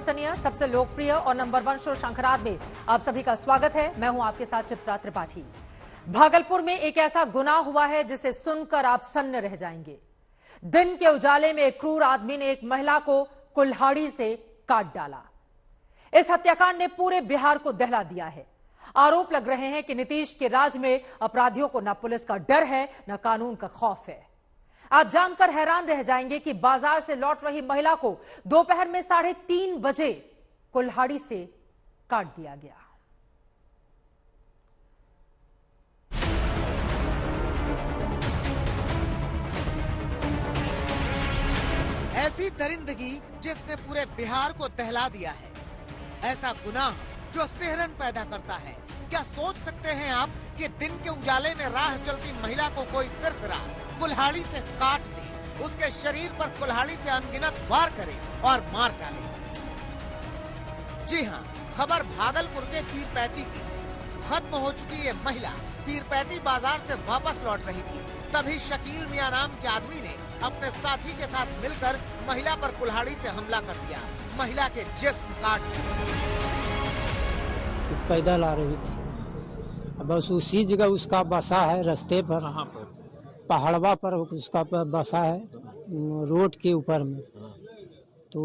विश्वसनीय, सबसे लोकप्रिय और नंबर 1 शो शंखराज में आप सभी का स्वागत है। मैं हूं आपके साथ चित्रा त्रिपाठी। भागलपुर में एक ऐसा गुनाह हुआ है जिसे सुनकर आप सन्न रह जाएंगे। दिन के उजाले में एक क्रूर आदमी ने एक महिला को कुल्हाड़ी से काट डाला। इस हत्याकांड ने पूरे बिहार को दहला दिया है। आरोप लग रहे हैं कि नीतीश के राज में अपराधियों को न पुलिस का डर है न कानून का खौफ है। आप जानकर हैरान रह जाएंगे कि बाजार से लौट रही महिला को दोपहर में 3:30 बजे कुल्हाड़ी से काट दिया गया। ऐसी दरिंदगी जिसने पूरे बिहार को दहला दिया है, ऐसा गुनाह जो सिहरन पैदा करता है। क्या सोच सकते हैं आप कि दिन के उजाले में राह चलती महिला को कोई सिरफिरा कुल्हाड़ी से काट दे, उसके शरीर पर कुल्हाड़ी से अनगिनत वार करे और मार डाले। जी हाँ, खबर भागलपुर के पीरपैती की। खत्म हो चुकी ये महिला पीरपैती बाजार से वापस लौट रही थी, तभी शकील मियां नाम के आदमी ने अपने साथी के साथ मिलकर महिला पर कुल्हाड़ी से हमला कर दिया। महिला के जिस्म काट दिया। पैदल आ रही थी, बस उसी जगह उसका बसा है, रास्ते पर पहाड़वा पर उसका बसा है, रोड के ऊपर में। तो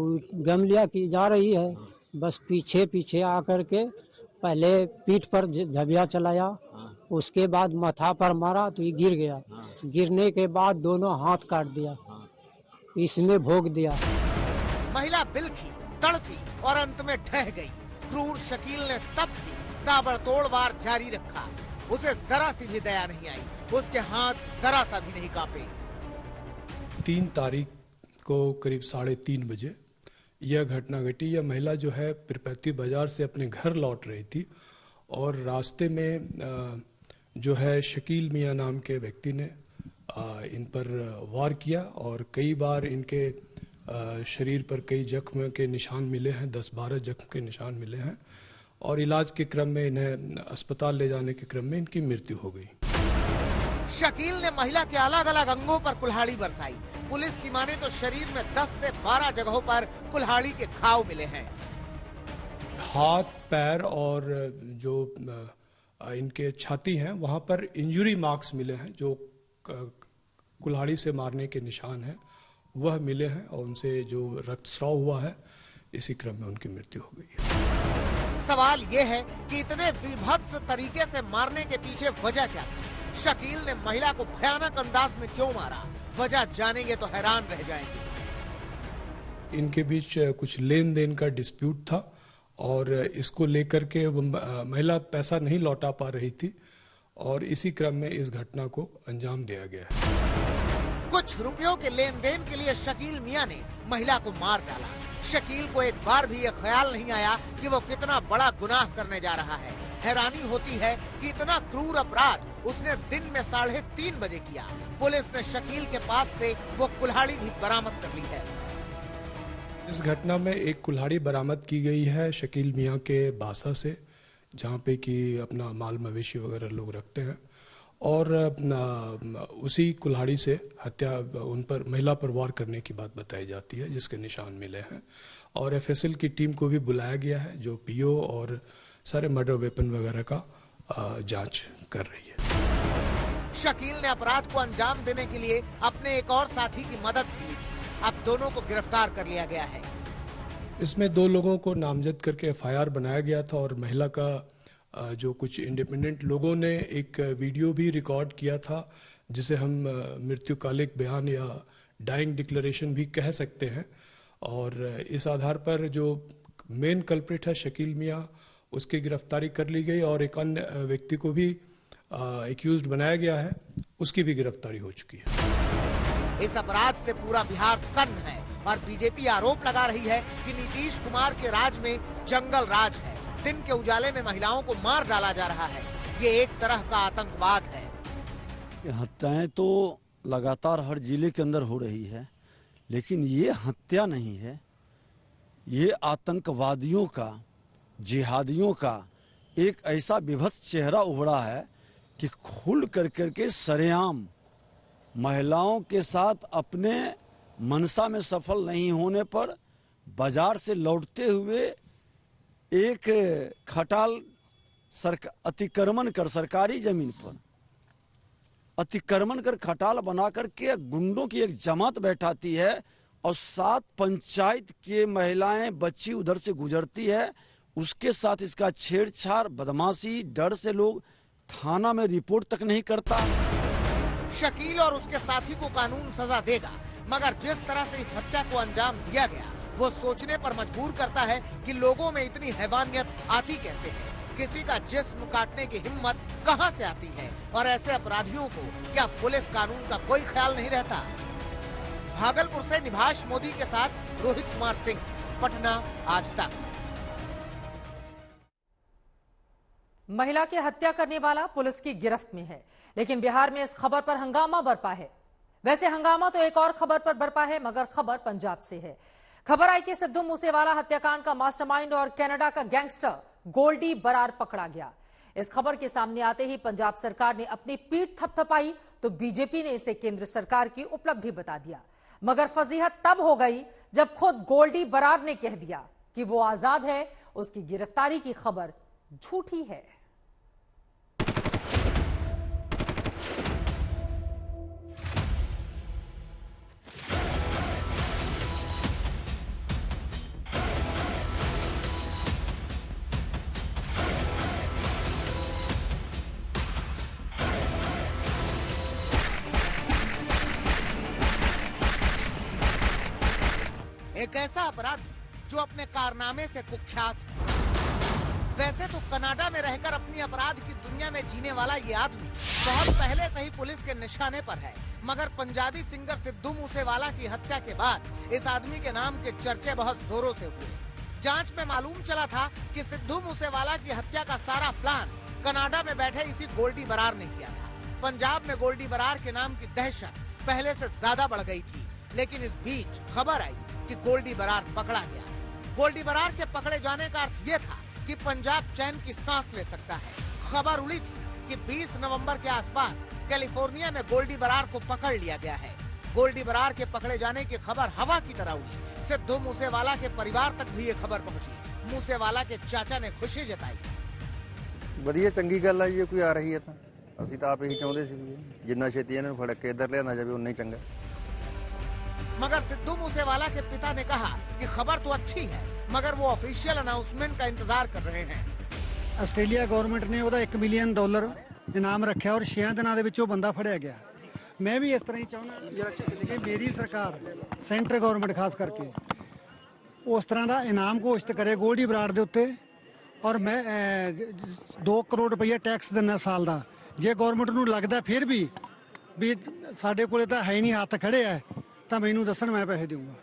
गम लिया कि जा रही है, बस पीछे पीछे आकर के पहले पीठ पर झबिया चलाया, उसके बाद माथा पर मारा तो ये गिर गया। गिरने के बाद दोनों हाथ काट दिया, इसमें भोग दिया। महिला बिलखी, तड़पी और अंत में ढह गई। क्रूर शकील ने तब भी ताबड़तोड़ वार जारी रखा। उसे जरा सी भी दया नहीं आई, उसके हाथ जरा सा भी नहीं कांपे। 3 तारीख को करीब 3:30 बजे यह घटना घटी। यह महिला जो है पीरपैती बाजार से अपने घर लौट रही थी और रास्ते में जो है शकील मियां नाम के व्यक्ति ने इन पर वार किया और कई बार इनके शरीर पर कई जख्म के निशान मिले हैं, 10-12 जख्म के निशान मिले हैं और इलाज के क्रम में इन्हें अस्पताल ले जाने के क्रम में इनकी मृत्यु हो गई। शकील ने महिला के अलग अलग अंगों पर कुल्हाड़ी बरसाई। पुलिस की माने तो शरीर में 10 से 12 जगहों पर कुल्हाड़ी के घाव मिले हैं। हाथ, पैर और जो इनके छाती हैं वहां पर इंजुरी मार्क्स मिले हैं, जो कुल्हाड़ी से मारने के निशान हैं वह मिले हैं और उनसे जो रक्तस्राव हुआ है, इसी क्रम में उनकी मृत्यु हो गई है। सवाल ये है कि इतने विभत्स तरीके से मारने के पीछे वजह क्या थी? शकील ने महिला को भयानक अंदाज में क्यों मारा? वजह जानेंगे तो हैरान रह जाएंगे। इनके बीच कुछ लेन देन का डिस्प्यूट था और इसको लेकर के महिला पैसा नहीं लौटा पा रही थी और इसी क्रम में इस घटना को अंजाम दिया गया है। कुछ रुपयों के लेन देन के लिए शकील मियां ने महिला को मार डाला। शकील को एक बार भी ये ख्याल नहीं आया कि वो कितना बड़ा गुनाह करने जा रहा है। हैरानी होती है कि इतना क्रूर अपराध उसने दिन में 3:30 बजे किया। पुलिस ने शकील के पास से वो कुल्हाड़ी भी बरामद कर ली है। इस घटना में एक कुल्हाड़ी बरामद की गई है शकील मियां के बासा से, जहाँ पे कि अपना माल मवेशी वगैरह लोग रखते हैं और उसी कुल्हाड़ी से हत्या उन पर महिला पर वार करने की बात बताई जाती है, जिसके निशान मिले हैं और एफएसएल की टीम को भी बुलाया गया है जो पीओ और सारे मर्डर वेपन वगैरह का जांच कर रही है। शकील ने अपराध को अंजाम देने के लिए अपने एक और साथी की मदद की। अब दोनों को गिरफ्तार कर लिया गया है। इसमें 2 लोगों को नामजद करके एफआईआर बनाया गया था और महिला का जो कुछ इंडिपेंडेंट लोगों ने एक वीडियो भी रिकॉर्ड किया था, जिसे हम मृत्युकालिक बयान या डाइंग डिक्लेरेशन भी कह सकते हैं और इस आधार पर जो मेन कल्प्रिट है शकील मियां, उसकी गिरफ्तारी कर ली गई और एक अन्य व्यक्ति को भी एक्यूज्ड बनाया गया है, उसकी भी गिरफ्तारी हो चुकी है। इस अपराध से पूरा बिहार सन्न है और बीजेपी आरोप लगा रही है कि नीतीश कुमार के राज में जंगल राज है। दिन के उजाले में महिलाओं को मार डाला जा रहा है। ये एक तरह का आतंकवाद है। हत्याएं तो लगातार हर जिले के अंदर हो रही है, लेकिन ये हत्या नहीं है, ये आतंकवादियों का, जिहादियों का एक ऐसा विभत्स चेहरा उभरा है कि खुल करके सरेआम महिलाओं के साथ अपने मनसा में सफल नहीं होने पर बाजार से लौटते हुए एक खटाल अतिक्रमण कर सरकारी जमीन पर अतिक्रमण कर खटाल बना करके गुंडों की एक जमात बैठाती है और 7 पंचायत के महिलाएं बच्ची उधर से गुजरती है, उसके साथ इसका छेड़छाड़ बदमाशी, डर से लोग थाना में रिपोर्ट तक नहीं करता। शकील और उसके साथी को कानून सजा देगा, मगर जिस तरह से इस हत्या को अंजाम दिया गया वो सोचने पर मजबूर करता है कि लोगों में इतनी हैवानियत आती कैसे है। किसी का जिस्म काटने की हिम्मत कहां से आती है और ऐसे अपराधियों को क्या पुलिस कानून का कोई ख्याल नहीं रहता। भागलपुर से निभाष मोदी के साथ रोहित कुमार सिंह, पटना, आज तक। महिला की हत्या करने वाला पुलिस की गिरफ्त में है, लेकिन बिहार में इस खबर पर हंगामा बरपा है। वैसे हंगामा तो एक और खबर पर बरपा है, मगर खबर पंजाब से है। खबर आई कि सिद्धू मूसेवाला हत्याकांड का मास्टरमाइंड और कनाडा का गैंगस्टर गोल्डी बरार पकड़ा गया। इस खबर के सामने आते ही पंजाब सरकार ने अपनी पीठ थपथपाई तो बीजेपी ने इसे केंद्र सरकार की उपलब्धि बता दिया। मगर फजीहत तब हो गई जब खुद गोल्डी बरार ने कह दिया कि वो आजाद है, उसकी गिरफ्तारी की खबर झूठी है। एक ऐसा अपराधी जो अपने कारनामे से कुख्यात है। वैसे तो कनाडा में रहकर अपनी अपराध की दुनिया में जीने वाला ये आदमी बहुत पहले से ही पुलिस के निशाने पर है, मगर पंजाबी सिंगर सिद्धू मूसेवाला की हत्या के बाद इस आदमी के नाम के चर्चे बहुत जोरों से हुए। जांच में मालूम चला था कि सिद्धू मूसेवाला की हत्या का सारा प्लान कनाडा में बैठे इसी गोल्डी बरार ने किया था। पंजाब में गोल्डी बरार के नाम की दहशत पहले से ज्यादा बढ़ गई थी, लेकिन इस बीच खबर आई कि गोल्डी बरार पकड़ा गया। गोल्डी बरार के पकड़े जाने का अर्थ ये था कि पंजाब चैन की सांस ले सकता है। खबर उड़ी थी कि 20 नवंबर के आसपास कैलिफोर्निया में गोल्डी बरार को पकड़ लिया गया है। गोल्डी बरार के पकड़े जाने की खबर हवा की तरह उड़ी। सिद्धू मूसेवाला के परिवार तक भी ये खबर पहुंची। मूसेवाला के चाचा ने खुशी जताई। ਵਧੀਆ ਚੰਗੀ ਗੱਲ ਆ ਜੀ, ਕੋਈ ਆ ਰਹੀ ਹੈ ਤਾਂ ਅਸੀਂ ਤਾਂ ਆਪ ਇਹੀ ਚਾਹੁੰਦੇ ਸੀ ਵੀ ਜਿੰਨਾ ਛੇਤੀ ਇਹਨਾਂ ਨੂੰ ਫੜ ਕੇ ਇੱਧਰ ਲਿਆਣਾ ਜਾਵੇ ਉਨਾ ਹੀ ਚੰਗਾ। मगर सिद्धू मूसेवाला के पिता ने कहा कि खबर तो अच्छी है, मगर वो ऑफिशियल अनाउंसमेंट का इंतजार कर रहे हैं। ਆਸਟ੍ਰੇਲੀਆ ਗਵਰਨਮੈਂਟ ਨੇ ਉਹਦਾ $1 ਮਿਲੀਅਨ ਇਨਾਮ ਰੱਖਿਆ ਔਰ 6 ਦਿਨਾਂ ਦੇ ਵਿੱਚ ਉਹ ਬੰਦਾ ਫੜਿਆ ਗਿਆ। ਮੈਂ ਵੀ ਇਸ ਤਰ੍ਹਾਂ ਹੀ ਚਾਹੁੰਦਾ ਕਿ ਮੇਰੀ ਸਰਕਾਰ ਸੈਂਟਰ ਗਵਰਨਮੈਂਟ ਖਾਸ ਕਰਕੇ ਉਸ ਤਰ੍ਹਾਂ ਦਾ ਇਨਾਮ ਘੋਸ਼ਿਤ ਕਰੇ ਗੋਲਡੀ ਬਰਾੜ ਦੇ ਉੱਤੇ। ਔਰ ਮੈਂ 2 ਕਰੋੜ ਰੁਪਈਆ ਟੈਕਸ ਦਿੰਦਾ ਸਾਲ ਦਾ। ਜੇ ਗਵਰਨਮੈਂਟ ਨੂੰ ਲੱਗਦਾ ਫਿਰ ਵੀ ਸਾਡੇ ਕੋਲੇ ਤਾਂ ਹੈ ਨਹੀਂ, ਹੱਥ ਖੜੇ ਆ, ਤਾਂ ਮੈਨੂੰ ਦੱਸਣ, ਮੈਂ ਪੈਸੇ ਦੇਊਂਗਾ।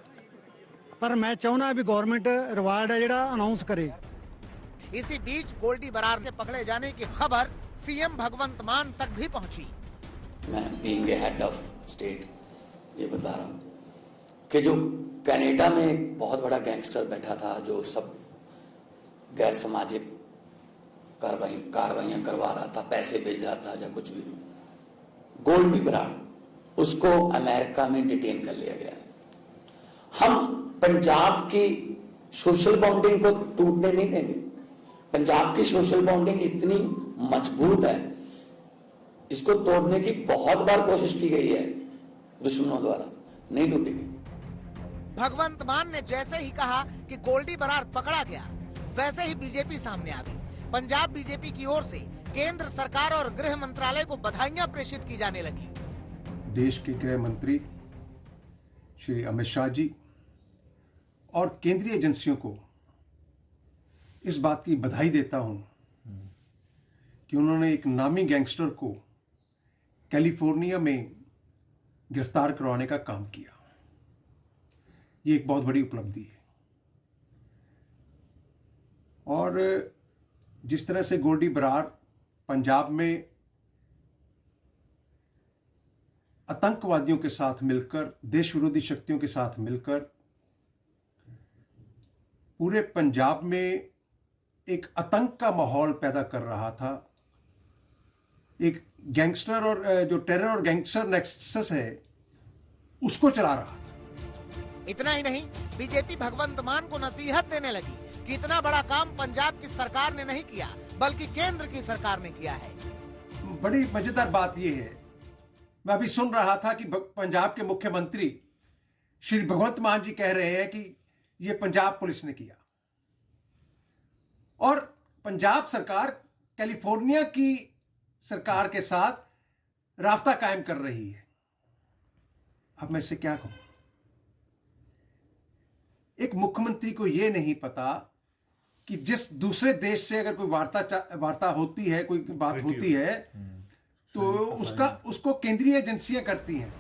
ਪਰ ਮੈਂ ਚਾਹੁੰਦਾ ਵੀ ਗਵਰਨਮੈਂਟ ਰਿਵਾਰਡ ਹੈ ਜਿਹੜਾ ਅਨਾਉਂਸ ਕਰੇ। इसी बीच गोल्डी बरार के पकड़े जाने की खबर सीएम भगवंत मान तक भी पहुंची। मैं being a head of state ये बता रहा हूँ कि जो कनाडा में एक बहुत बड़ा गैंगस्टर बैठा था जो सब गैर सामाजिक कार्रवाइयां करवा रहा था, पैसे भेज रहा था या कुछ भी, गोल्डी बराड़, उसको अमेरिका में डिटेन कर लिया गया है। हम पंजाब की सोशल बॉन्डिंग को टूटने नहीं देंगे। पंजाब की सोशल बॉन्डिंग इतनी मजबूत है, इसको तोड़ने की बहुत बार कोशिश की गई है दुश्मनों द्वारा, नहीं टूटेगी। भगवंत मान ने जैसे ही कहा कि गोल्डी बरार पकड़ा गया, वैसे ही बीजेपी सामने आ गई। पंजाब बीजेपी की ओर से केंद्र सरकार और गृह मंत्रालय को बधाइयां प्रेषित की जाने लगी। देश के गृह मंत्री श्री अमित शाह जी और केंद्रीय एजेंसियों को इस बात की बधाई देता हूं कि उन्होंने एक नामी गैंगस्टर को कैलिफोर्निया में गिरफ्तार करवाने का काम किया। ये एक बहुत बड़ी उपलब्धि है। और जिस तरह से गोल्डी बरार पंजाब में आतंकवादियों के साथ मिलकर, देश विरोधी शक्तियों के साथ मिलकर पूरे पंजाब में एक आतंक का माहौल पैदा कर रहा था, एक गैंगस्टर और जो टेरर और गैंगस्टर नेक्सस है उसको चला रहा था। इतना ही नहीं, बीजेपी भगवंत मान को नसीहत देने लगी कि इतना बड़ा काम पंजाब की सरकार ने नहीं किया, बल्कि केंद्र की सरकार ने किया है। बड़ी मजेदार बात यह है, मैं अभी सुन रहा था कि पंजाब के मुख्यमंत्री श्री भगवंत मान जी कह रहे हैं कि यह पंजाब पुलिस ने किया, और पंजाब सरकार कैलिफोर्निया की सरकार के साथ राब्ता कायम कर रही है। अब मैं इससे क्या कहूं? एक मुख्यमंत्री को यह नहीं पता कि जिस दूसरे देश से अगर कोई वार्ता होती है, कोई बात होती है, तो उसको केंद्रीय एजेंसियां करती हैं।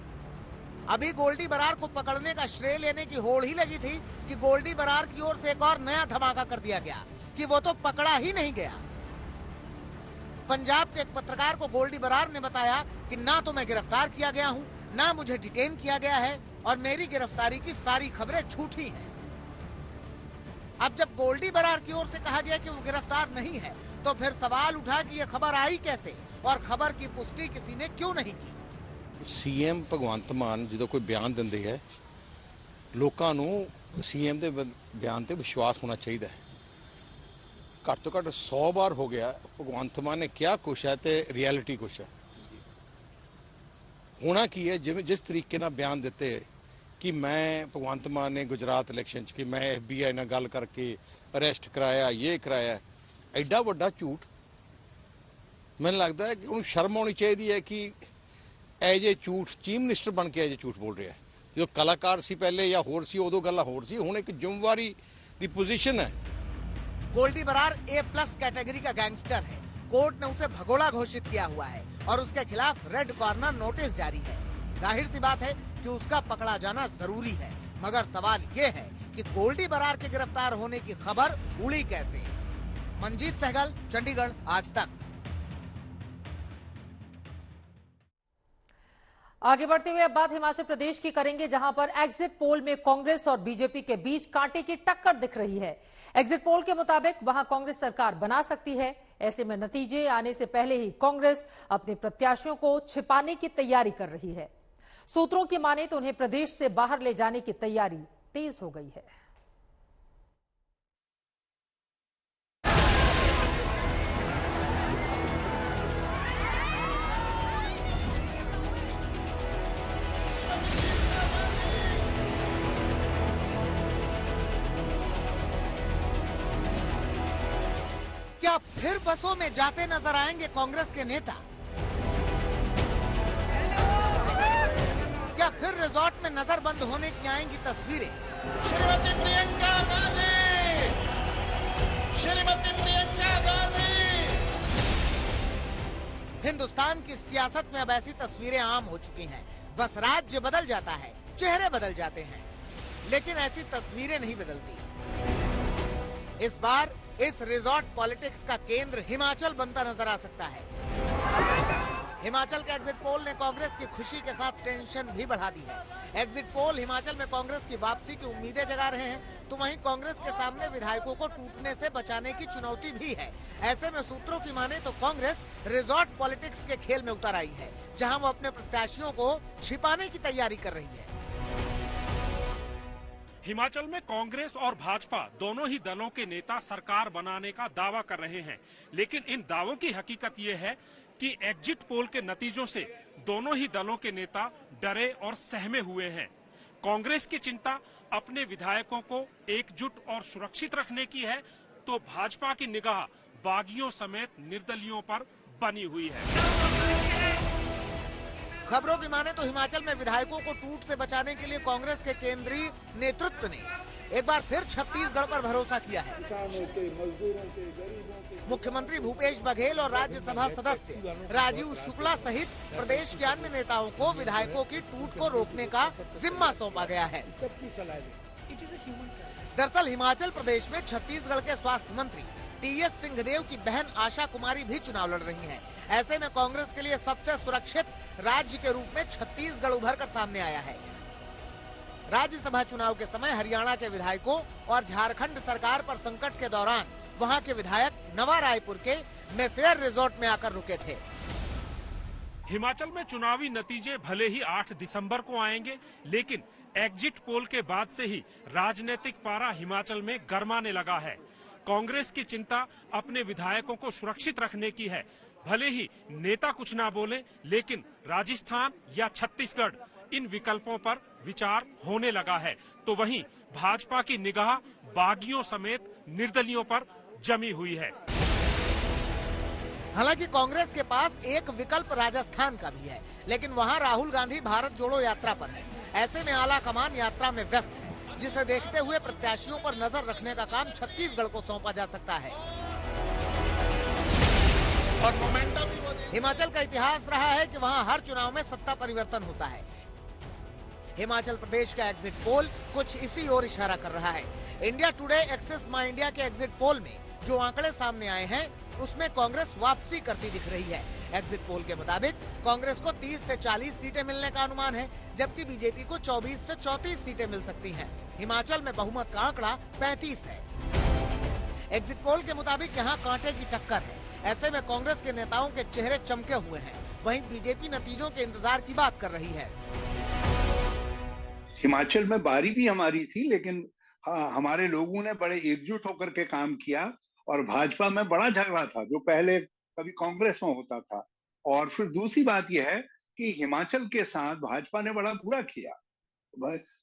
अभी गोल्डी बरार को पकड़ने का श्रेय लेने की होड़ ही लगी थी कि गोल्डी बरार की ओर से एक और नया धमाका कर दिया गया कि वो तो पकड़ा ही नहीं गया। पंजाब के एक पत्रकार को गोल्डी बरार ने बताया कि ना तो मैं गिरफ्तार किया गया हूं, ना मुझे डिटेन किया गया है, और मेरी गिरफ्तारी की सारी खबरें झूठी हैं। अब जब गोल्डी बरार की ओर से कहा गया कि वो गिरफ्तार नहीं है, तो फिर सवाल उठा कि ये खबर आई कैसे और खबर की पुष्टि किसी ने क्यों नहीं की। सीएम भगवंत मान जो कोई बयान दिंदे है, लोगों को सीएम के बयान ते विश्वास होना चाहिए है। घट तो घट 100 बार हो गया भगवंत मान ने क्या कुछ है ते रियलिटी कुछ है। होना की है, जिस तरीके ना बयान दिते कि मैं भगवंत मान ने गुजरात इलैक्शन कि मैं FBI नाल गल करके अरेस्ट कराया, ये कराया, एडा वड्डा झूठ। मैंने लगता है कि उन्हें शर्म आनी चाहिए है कि एज ए झूठ चीफ मिनिस्टर बन के एज ए झूठ बोल रहा है। जो कलाकार सी पहले या होर सी उदों गल्लां होर सी, हुण एक जिम्मेवारी दी पोजीशन है। गोल्डी बरार A+ कैटेगरी का गैंगस्टर है। कोर्ट ने उसे भगोड़ा घोषित किया हुआ है और उसके खिलाफ रेड कॉर्नर नोटिस जारी है। जाहिर सी बात है कि उसका पकड़ा जाना जरूरी है, मगर सवाल ये है कि गोल्डी बरार के गिरफ्तार होने की खबर उड़ी कैसे। मंजीत सहगल, चंडीगढ़, आज तक। आगे बढ़ते हुए अब बात हिमाचल प्रदेश की करेंगे, जहां पर एग्जिट पोल में कांग्रेस और बीजेपी के बीच कांटे की टक्कर दिख रही है। एग्जिट पोल के मुताबिक वहां कांग्रेस सरकार बना सकती है। ऐसे में नतीजे आने से पहले ही कांग्रेस अपने प्रत्याशियों को छिपाने की तैयारी कर रही है। सूत्रों की माने तो उन्हें प्रदेश से बाहर ले जाने की तैयारी तेज हो गई है। क्या फिर बसों में जाते नजर आएंगे कांग्रेस के नेता? क्या फिर रिजॉर्ट में नजरबंद होने की आएंगी तस्वीरें? श्रीमती प्रियंका गांधी, श्रीमती प्रियंका गांधी। हिंदुस्तान की सियासत में अब ऐसी तस्वीरें आम हो चुकी हैं। बस राज्य बदल जाता है, चेहरे बदल जाते हैं, लेकिन ऐसी तस्वीरें नहीं बदलती। इस बार इस रिजॉर्ट पॉलिटिक्स का केंद्र हिमाचल बनता नजर आ सकता है। हिमाचल के एग्जिट पोल ने कांग्रेस की खुशी के साथ टेंशन भी बढ़ा दी है। एग्जिट पोल हिमाचल में कांग्रेस की वापसी की उम्मीदें जगा रहे हैं, तो वहीं कांग्रेस के सामने विधायकों को टूटने से बचाने की चुनौती भी है। ऐसे में सूत्रों की माने तो कांग्रेस रिजॉर्ट पॉलिटिक्स के खेल में उतर आई है, जहां वो अपने प्रत्याशियों को छिपाने की तैयारी कर रही है। हिमाचल में कांग्रेस और भाजपा दोनों ही दलों के नेता सरकार बनाने का दावा कर रहे हैं, लेकिन इन दावों की हकीकत ये है कि एग्जिट पोल के नतीजों से दोनों ही दलों के नेता डरे और सहमे हुए हैं। कांग्रेस की चिंता अपने विधायकों को एकजुट और सुरक्षित रखने की है, तो भाजपा की निगाह बागियों समेत निर्दलियों पर बनी हुई है। खबरों की माने तो हिमाचल में विधायकों को टूट से बचाने के लिए कांग्रेस के केंद्रीय नेतृत्व ने एक बार फिर छत्तीसगढ़ पर भरोसा किया है। मुख्यमंत्री भूपेश बघेल और राज्यसभा सदस्य राजीव शुक्ला सहित प्रदेश के अन्य नेताओं को विधायकों की टूट को रोकने का जिम्मा सौंपा गया है। दरअसल हिमाचल प्रदेश में छत्तीसगढ़ के स्वास्थ्य मंत्री TS सिंहदेव की बहन आशा कुमारी भी चुनाव लड़ रही हैं। ऐसे में कांग्रेस के लिए सबसे सुरक्षित राज्य के रूप में छत्तीसगढ़ उभर कर सामने आया है। राज्यसभा चुनाव के समय हरियाणा के विधायकों और झारखंड सरकार पर संकट के दौरान वहां के विधायक नवा रायपुर के मेफेयर रिजॉर्ट में आकर रुके थे। हिमाचल में चुनावी नतीजे भले ही 8 दिसंबर को आएंगे, लेकिन एग्जिट पोल के बाद से ही राजनीतिक पारा हिमाचल में गरमाने लगा है। कांग्रेस की चिंता अपने विधायकों को सुरक्षित रखने की है। भले ही नेता कुछ ना बोले, लेकिन राजस्थान या छत्तीसगढ़ इन विकल्पों पर विचार होने लगा है। तो वहीं भाजपा की निगाह बागियों समेत निर्दलियों पर जमी हुई है। हालांकि कांग्रेस के पास एक विकल्प राजस्थान का भी है, लेकिन वहां राहुल गांधी भारत जोड़ो यात्रा पर है। ऐसे में आला कमान यात्रा में व्यस्त है, जिसे देखते हुए प्रत्याशियों पर नजर रखने का काम छत्तीसगढ़ को सौंपा जा सकता है। और मोमेंटम हिमाचल का इतिहास रहा है कि वहां हर चुनाव में सत्ता परिवर्तन होता है। हिमाचल प्रदेश का एग्जिट पोल कुछ इसी ओर इशारा कर रहा है। इंडिया टुडे एक्सिस माई इंडिया के एग्जिट पोल में जो आंकड़े सामने आए हैं, उसमें कांग्रेस वापसी करती दिख रही है। एग्जिट पोल के मुताबिक कांग्रेस को 30 से 40 सीटें मिलने का अनुमान है, जबकि बीजेपी को 24 से 34 सीटें मिल सकती हैं। हिमाचल में बहुमत का आंकड़ा 35 है। एग्जिट पोल के मुताबिक यहाँ कांटे की टक्कर है। ऐसे में कांग्रेस के नेताओं के चेहरे चमके हुए हैं, वहीं बीजेपी नतीजों के इंतजार की बात कर रही है। हिमाचल में बारी भी हमारी थी, लेकिन हमारे लोगों ने बड़े एकजुट होकर के काम किया और भाजपा में बड़ा झगड़ा था जो पहले कभी कांग्रेस में होता था। और फिर दूसरी बात यह है कि हिमाचल के साथ भाजपा ने बड़ा बुरा किया।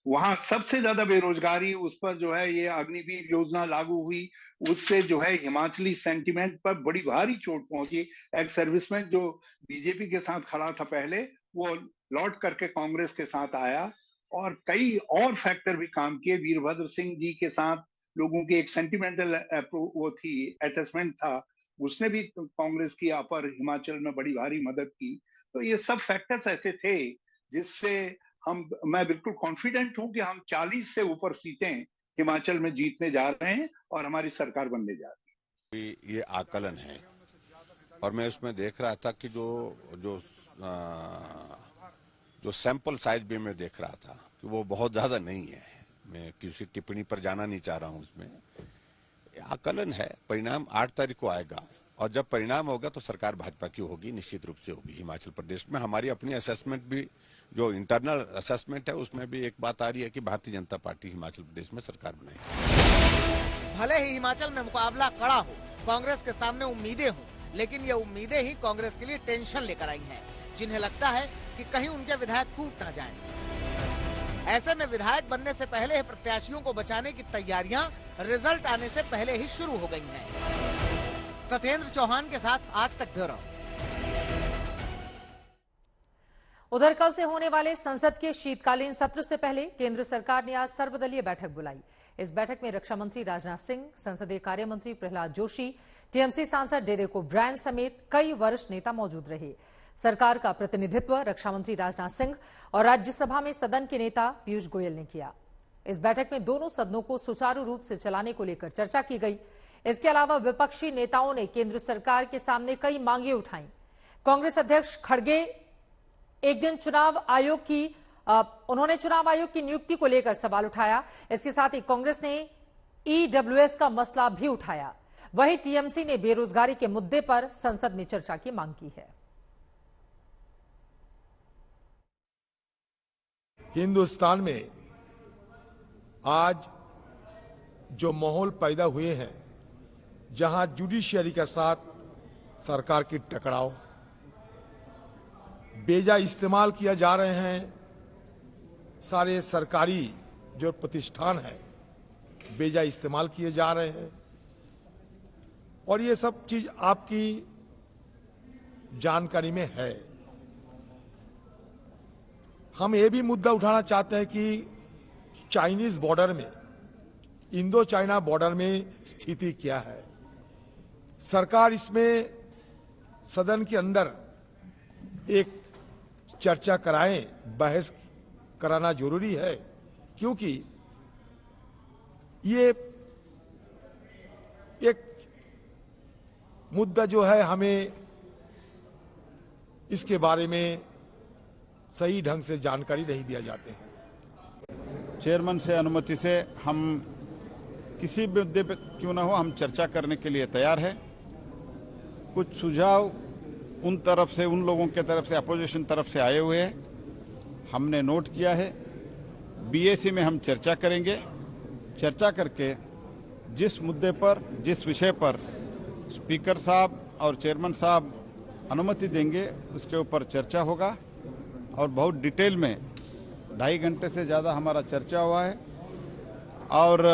वहां सबसे ज्यादा बेरोजगारी, उस पर जो है ये अग्निवीर योजना लागू हुई, उससे जो है हिमाचली सेंटिमेंट पर बड़ी भारी चोट पहुंची। एक्स सर्विसमैन जो बीजेपी के साथ खड़ा था पहले, वो लौट करके कांग्रेस के साथ आया और कई और फैक्टर भी काम किए। वीरभद्र सिंह जी के साथ लोगों की एक सेंटिमेंटल वो थी, अटैचमेंट था, उसने भी कांग्रेस की अपर हिमाचल में बड़ी भारी मदद की। तो ये सब फैक्टर्स ऐसे थे जिससे मैं बिल्कुल कॉन्फिडेंट हूं कि हम 40 से ऊपर सीटें हिमाचल में जीतने जा रहे हैं और हमारी सरकार बनने जा रही है। ये आकलन है और मैं उसमें देख रहा था कि जो सैंपल साइज भी मैं देख रहा था कि वो बहुत ज्यादा नहीं है। मैं किसी टिप्पणी पर जाना नहीं चाह रहा हूं। उसमें आकलन है। परिणाम 8 तारीख को आएगा और जब परिणाम होगा तो सरकार भाजपा की होगी, निश्चित रूप से होगी हिमाचल प्रदेश में। हमारी अपनी असेसमेंट भी, जो इंटरनल असेसमेंट है, उसमें भी एक बात आ रही है कि भारतीय जनता पार्टी हिमाचल प्रदेश में सरकार बनाएगी। भले ही हिमाचल में मुकाबला कड़ा हो, कांग्रेस के सामने उम्मीदें हों, लेकिन ये उम्मीदें ही कांग्रेस के लिए टेंशन लेकर आई हैं, जिन्हें लगता है कि कहीं उनके विधायक टूट न जाएं। ऐसे में विधायक बनने से पहले ही प्रत्याशियों को बचाने की तैयारियां रिजल्ट आने से पहले ही शुरू हो गई हैं। सत्येंद्र चौहान के साथ आज तक ब्यूरो। उधर कल से होने वाले संसद के शीतकालीन सत्र से पहले केंद्र सरकार ने आज सर्वदलीय बैठक बुलाई। इस बैठक में रक्षा मंत्री राजनाथ सिंह, संसदीय कार्य मंत्री प्रहलाद जोशी, टीएमसी सांसद डेरेक ओब्रायन समेत कई वरिष्ठ नेता मौजूद रहे। सरकार का प्रतिनिधित्व रक्षा मंत्री राजनाथ सिंह और राज्यसभा में सदन के नेता पीयूष गोयल ने किया। इस बैठक में दोनों सदनों को सुचारू रूप से चलाने को लेकर चर्चा की गई। इसके अलावा विपक्षी नेताओं ने केंद्र सरकार के सामने कई मांगे उठाई। कांग्रेस अध्यक्ष खड़गे एक दिन चुनाव आयोग की नियुक्ति को लेकर सवाल उठाया। इसके साथ ही कांग्रेस ने ईडब्ल्यूएस का मसला भी उठाया। वहीं टीएमसी ने बेरोजगारी के मुद्दे पर संसद में चर्चा की मांग की है। हिंदुस्तान में आज जो माहौल पैदा हुए हैं, जहां जुडिशियरी के साथ सरकार की टकराव, बेजा इस्तेमाल किया जा रहे हैं, सारे सरकारी जो प्रतिष्ठान है बेजा इस्तेमाल किए जा रहे हैं, और ये सब चीज आपकी जानकारी में है। हम ये भी मुद्दा उठाना चाहते हैं कि चाइनीज बॉर्डर में, इंडो चाइना बॉर्डर में स्थिति क्या है। सरकार इसमें सदन के अंदर एक चर्चा कराएं, बहस कराना जरूरी है, क्योंकि ये एक मुद्दा जो है, हमें इसके बारे में सही ढंग से जानकारी नहीं दिया जाते हैं। चेयरमैन से अनुमति से हम किसी भी मुद्दे पर क्यों ना हो, हम चर्चा करने के लिए तैयार है। कुछ सुझाव उन लोगों के तरफ से, अपोजिशन तरफ से आए हुए हैं, हमने नोट किया है बीएसी में हम चर्चा करेंगे। चर्चा करके जिस मुद्दे पर, जिस विषय पर स्पीकर साहब और चेयरमैन साहब अनुमति देंगे उसके ऊपर चर्चा होगा। और बहुत डिटेल में 2.5 घंटे से ज़्यादा हमारा चर्चा हुआ है। और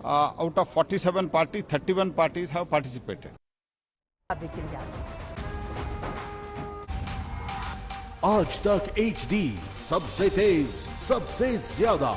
out of 47 party 31 parties have participated. आज तक HD सबसे तेज सबसे ज्यादा।